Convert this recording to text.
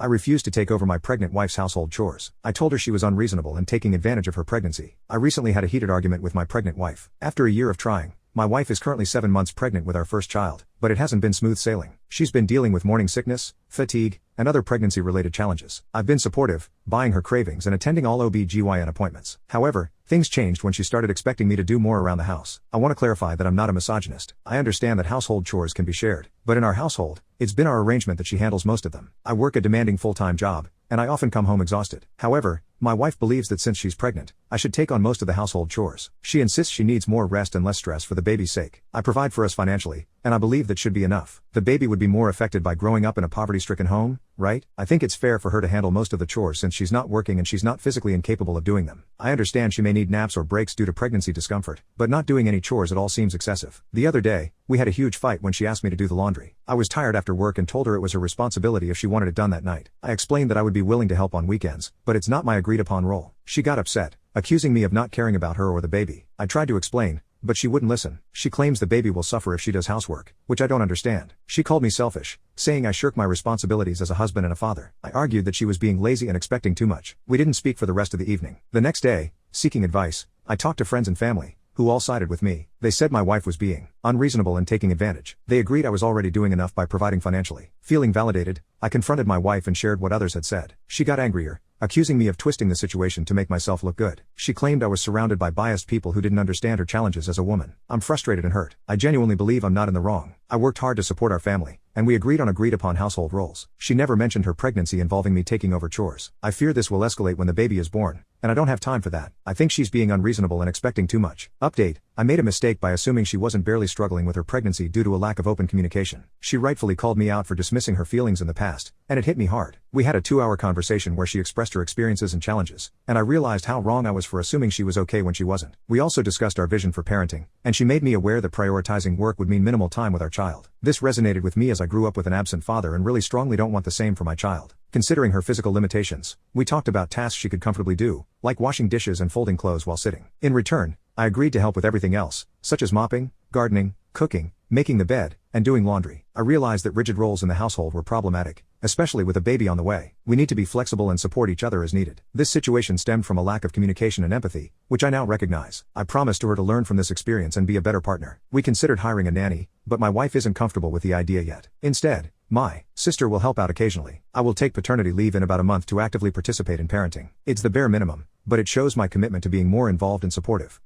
I refused to take over my pregnant wife's household chores. I told her she was unreasonable and taking advantage of her pregnancy. I recently had a heated argument with my pregnant wife. After a year of trying, my wife is currently 7 months pregnant with our first child, but it hasn't been smooth sailing. She's been dealing with morning sickness, fatigue, and other pregnancy-related challenges. I've been supportive, buying her cravings and attending all OB/GYN appointments. However, things changed when she started expecting me to do more around the house. I want to clarify that I'm not a misogynist. I understand that household chores can be shared, but in our household, it's been our arrangement that she handles most of them. I work a demanding full-time job, and I often come home exhausted. However, my wife believes that since she's pregnant, I should take on most of the household chores. She insists she needs more rest and less stress for the baby's sake. I provide for us financially, and I believe that should be enough. The baby would be more affected by growing up in a poverty-stricken home, right? I think it's fair for her to handle most of the chores since she's not working and she's not physically incapable of doing them. I understand she may need naps or breaks due to pregnancy discomfort, but not doing any chores at all seems excessive. The other day, we had a huge fight when she asked me to do the laundry. I was tired after work and told her it was her responsibility if she wanted it done that night. I explained that I would be willing to help on weekends, but it's not my agreed-upon role. She got upset, accusing me of not caring about her or the baby. I tried to explain, but she wouldn't listen. She claims the baby will suffer if she does housework, which I don't understand. She called me selfish, saying I shirk my responsibilities as a husband and a father. I argued that she was being lazy and expecting too much. We didn't speak for the rest of the evening. The next day, seeking advice, I talked to friends and family, who all sided with me. They said my wife was being unreasonable and taking advantage. They agreed I was already doing enough by providing financially. Feeling validated, I confronted my wife and shared what others had said. She got angrier, accusing me of twisting the situation to make myself look good. She claimed I was surrounded by biased people who didn't understand her challenges as a woman. I'm frustrated and hurt. I genuinely believe I'm not in the wrong. I worked hard to support our family, and we agreed on agreed-upon household roles. She never mentioned her pregnancy involving me taking over chores. I fear this will escalate when the baby is born, and I don't have time for that. I think she's being unreasonable and expecting too much. Update: I made a mistake by assuming she wasn't barely struggling with her pregnancy due to a lack of open communication. She rightfully called me out for dismissing her feelings in the past, and it hit me hard. We had a 2-hour conversation where she expressed her experiences and challenges, and I realized how wrong I was for assuming she was okay when she wasn't. We also discussed our vision for parenting, and she made me aware that prioritizing work would mean minimal time with our child. This resonated with me as I grew up with an absent father and really strongly don't want the same for my child. Considering her physical limitations, we talked about tasks she could comfortably do, like washing dishes and folding clothes while sitting. In return, I agreed to help with everything else, such as mopping, gardening, cooking, making the bed, and doing laundry. I realized that rigid roles in the household were problematic, especially with a baby on the way. We need to be flexible and support each other as needed. This situation stemmed from a lack of communication and empathy, which I now recognize. I promised to her to learn from this experience and be a better partner. We considered hiring a nanny, but my wife isn't comfortable with the idea yet. Instead, my sister will help out occasionally. I will take paternity leave in about a month to actively participate in parenting. It's the bare minimum, but it shows my commitment to being more involved and supportive.